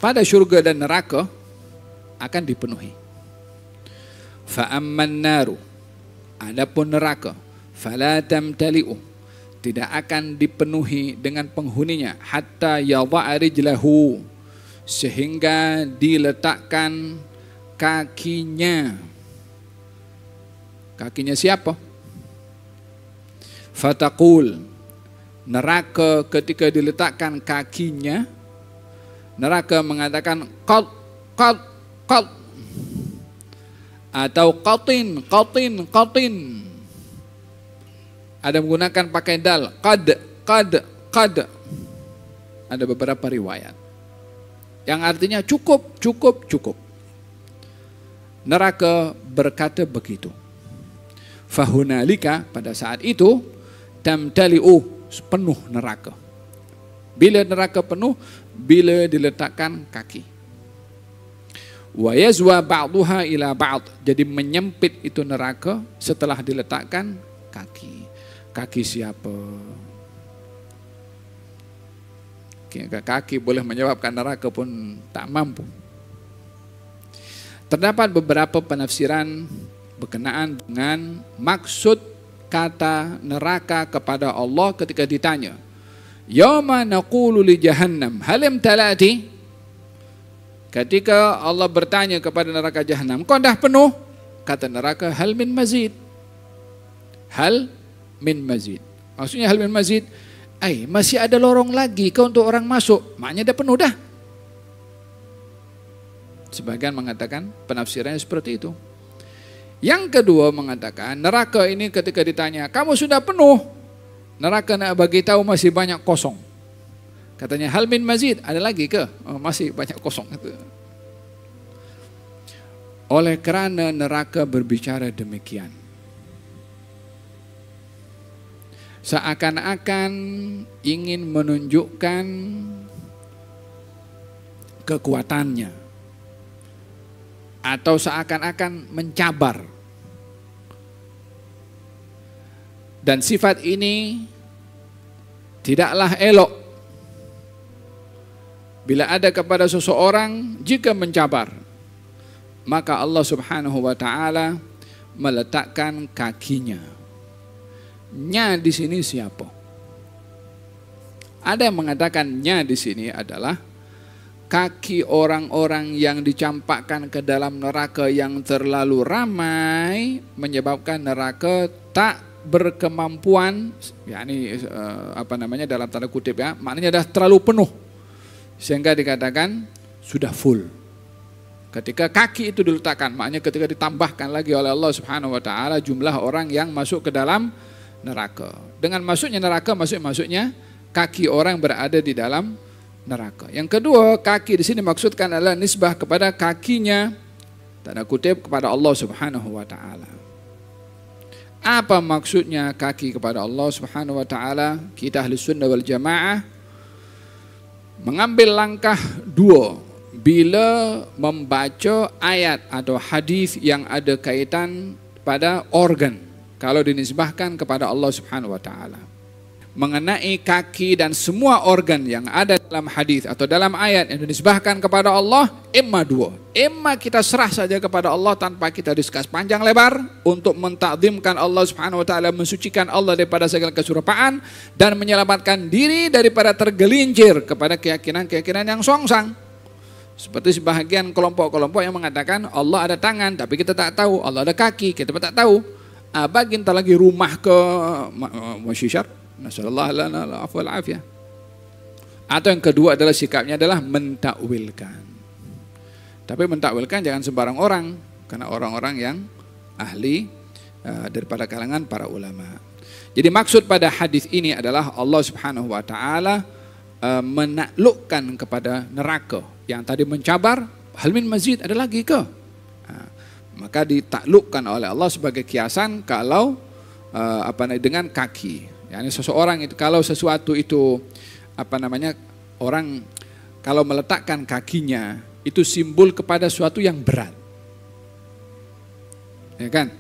pada surga dan neraka akan dipenuhi. Fa amman naru, adapun neraka, fala tamtali'u, tidak akan dipenuhi dengan penghuninya, hatta yadha'a rijlahu, sehingga diletakkan kakinya. Kakinya siapa? Fataqul, neraka ketika diletakkan kakinya, neraka mengatakan qad, qad, qad, atau qatin, qatin, qatin. Ada menggunakan pakai dal, qad, qad, qad. Ada beberapa riwayat yang artinya cukup, cukup, cukup. Neraka berkata begitu. Fahunalika, pada saat itu, tamtali'u, penuh neraka. Bila neraka penuh, bila diletakkan kaki. Wa yazwa ba'duha ila ba'd, jadi menyempit itu neraka setelah diletakkan kaki. Kaki siapa? Kaki boleh menyebabkan neraka pun tak mampu. Terdapat beberapa penafsiran berkenaan dengan maksud kata neraka kepada Allah ketika ditanya, Yawma naqulu li jahannam halim talati. Ketika Allah bertanya kepada neraka Jahannam, kau dah penuh? Kata neraka, hal min mazid. Hal min mazid. Maksudnya hal min mazid, masih ada lorong lagi kau untuk orang masuk. Maknanya dah penuh dah. Sebagian mengatakan penafsirannya seperti itu. Yang kedua mengatakan neraka ini ketika ditanya, kamu sudah penuh? Neraka nak bagi tahu masih banyak kosong. Katanya hal min mazid, ada lagi ke? Oh, masih banyak kosong. Oleh kerana neraka berbicara demikian, seakan-akan ingin menunjukkan kekuatannya, atau seakan-akan mencabar. Dan sifat ini tidaklah elok bila ada kepada seseorang jika mencabar. Maka Allah Subhanahu wa taala meletakkan kakinya. Nya di sini siapa? Ada yang mengatakan nya di sini adalah kaki orang-orang yang dicampakkan ke dalam neraka yang terlalu ramai menyebabkan neraka tak berkemampuan, yakni dalam tanda kutip ya, maknanya dah terlalu penuh sehingga dikatakan sudah full. Ketika kaki itu diletakkan, maknanya ketika ditambahkan lagi oleh Allah Subhanahu wa taala jumlah orang yang masuk ke dalam neraka. Dengan masuknya neraka maksudnya kaki orang berada di dalam neraka. Yang kedua, kaki di sini maksudkan adalah nisbah kepada kakinya, tanda kutip, kepada Allah Subhanahu wa taala. Apa maksudnya kaki kepada Allah Subhanahu wa taala? Kita ahli sunnah wal jamaah mengambil langkah dua bila membaca ayat atau hadis yang ada kaitan pada organ kalau dinisbahkan kepada Allah Subhanahu wa taala. Mengenai kaki dan semua organ yang ada dalam hadis atau dalam ayat yang dinisbahkan kepada Allah, imma dua. Imma kita serah saja kepada Allah tanpa kita diskus panjang lebar untuk mentakzimkan Allah Subhanahu wa taala, mensucikan Allah daripada segala keserupaan dan menyelamatkan diri daripada tergelincir kepada keyakinan-keyakinan yang songsang. Seperti sebahagian kelompok-kelompok yang mengatakan Allah ada tangan tapi kita tak tahu, Allah ada kaki kita tak tahu. Bagi entar lagi rumah ke masyishar. Nasallallahu alaihi afiyah. Atau yang kedua adalah sikapnya adalah mentakwilkan. Tapi mentakwilkan jangan sembarang orang, karena orang-orang yang ahli daripada kalangan para ulama. Jadi maksud pada hadis ini adalah Allah Subhanahu wa taala menaklukkan kepada neraka yang tadi mencabar, hal min mazid, ada lagi ke? Maka ditaklukkan oleh Allah sebagai kiasan kalau dengan kaki. Yani seseorang itu kalau sesuatu itu orang kalau meletakkan kakinya itu simbol kepada sesuatu yang berat. Ya kan?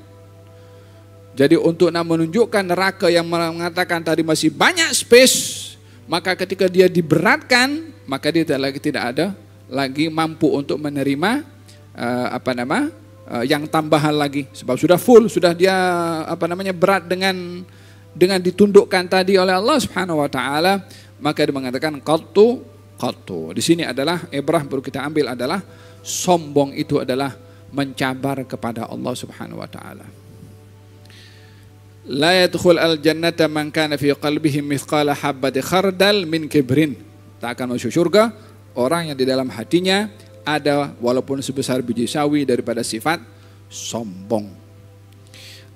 Jadi untuk menunjukkan neraka yang mengatakan tadi masih banyak space, maka ketika dia diberatkan, maka dia tidak ada lagi mampu untuk menerima yang tambahan lagi, sebab sudah full, sudah dia berat dengan ditundukkan tadi oleh Allah Subhanahu wa taala, maka dia mengatakan qattu. Di sini adalah ibrah perlu kita ambil adalah sombong itu adalah mencabar kepada Allah Subhanahu wa taala. La yadkhul al-jannata man kana fi qalbihi mithqala habbati khardal min kibrin. Tak akan masuk surga orang yang di dalam hatinya ada walaupun sebesar biji sawi daripada sifat sombong.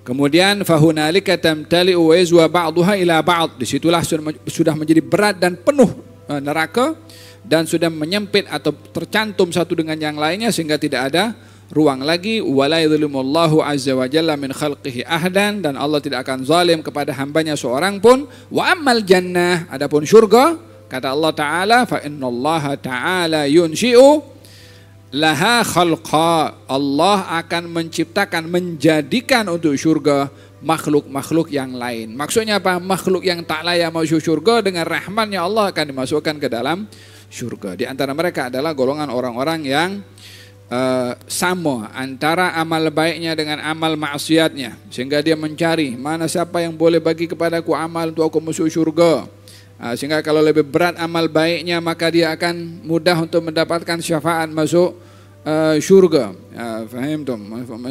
Kemudian fahunalika tamtali'u wa yazwa ba'daha ila ba'd. Disitulah sudah menjadi berat dan penuh neraka dan sudah menyempit atau tercantum satu dengan yang lainnya sehingga tidak ada ruang lagi. Wala yadhlimullahu azza wa jalla min khalqihi ahdan, dan Allah tidak akan zalim kepada hambanya seorang pun. Wa ammal jannah, adapun syurga, kata Allah Ta'ala, fa innallaha ta'ala yunshi'u laha khalqa. Allah akan menciptakan, menjadikan untuk syurga makhluk-makhluk yang lain. Maksudnya apa? Makhluk yang tak layak masuk syurga dengan rahmannya Allah akan dimasukkan ke dalam syurga. Di antara mereka adalah golongan orang-orang yang sama antara amal baiknya dengan amal maksiatnya, sehingga dia mencari mana siapa yang boleh bagi kepadaku amal untuk aku masuk syurga. Sehingga kalau lebih berat amal baiknya maka dia akan mudah untuk mendapatkan syafaat masuk syurga. Faham tu?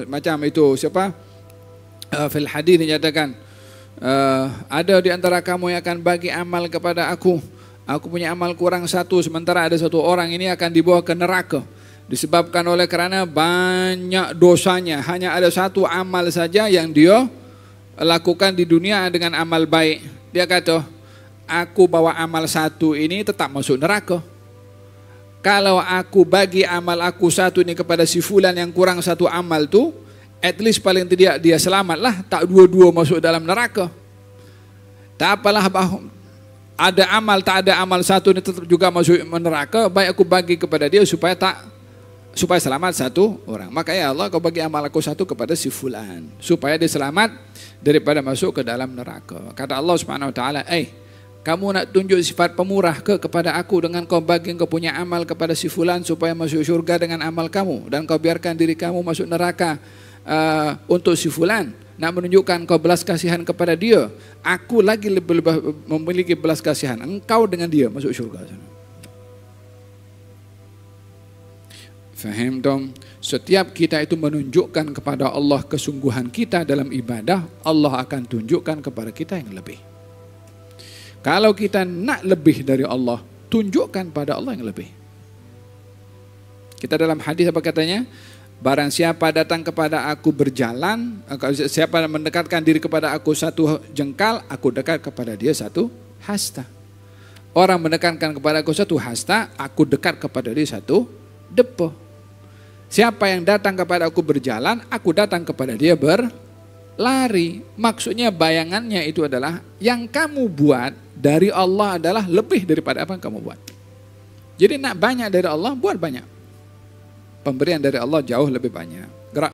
Macam itu siapa? Fil hadis dinyatakan ada di antara kamu yang akan bagi amal kepada aku. Aku punya amal kurang satu, sementara ada satu orang ini akan dibawa ke neraka disebabkan oleh kerana banyak dosanya. Hanya ada satu amal saja yang dia lakukan di dunia dengan amal baik. Dia kata, aku bawa amal satu ini tetap masuk neraka. Kalau aku bagi amal aku satu ini kepada si fulan yang kurang satu amal tu, at least paling tidak dia selamatlah, tak dua-dua masuk dalam neraka. Tak apalah ada amal tak ada amal satu ini tetap juga masuk neraka, baik aku bagi kepada dia supaya selamat satu orang. Maka ya Allah, kau bagi amal aku satu kepada si fulan supaya dia selamat daripada masuk ke dalam neraka. Kata Allah Subhanahu wa taala, kamu nak tunjuk sifat pemurah kepada aku dengan kau bagi kau punya amal kepada si fulan supaya masuk syurga dengan amal kamu, dan kau biarkan diri kamu masuk neraka untuk si fulan. Nak menunjukkan kau belas kasihan kepada dia. Aku lagi lebih memiliki belas kasihan engkau dengan dia masuk syurga. Faham dong? Setiap kita itu menunjukkan kepada Allah kesungguhan kita dalam ibadah, Allah akan tunjukkan kepada kita yang lebih. Kalau kita nak lebih dari Allah, tunjukkan pada Allah yang lebih. Kita dalam hadis apa katanya? Barang siapa datang kepada aku berjalan, siapa mendekatkan diri kepada aku satu jengkal, aku dekat kepada dia satu hasta. Orang mendekatkan kepada aku satu hasta, aku dekat kepada dia satu depa. Siapa yang datang kepada aku berjalan, aku datang kepada dia berlari. Maksudnya bayangannya itu adalah yang kamu buat dari Allah adalah lebih daripada apa yang kamu buat. Jadi nak banyak dari Allah, buat banyak. Pemberian dari Allah jauh lebih banyak.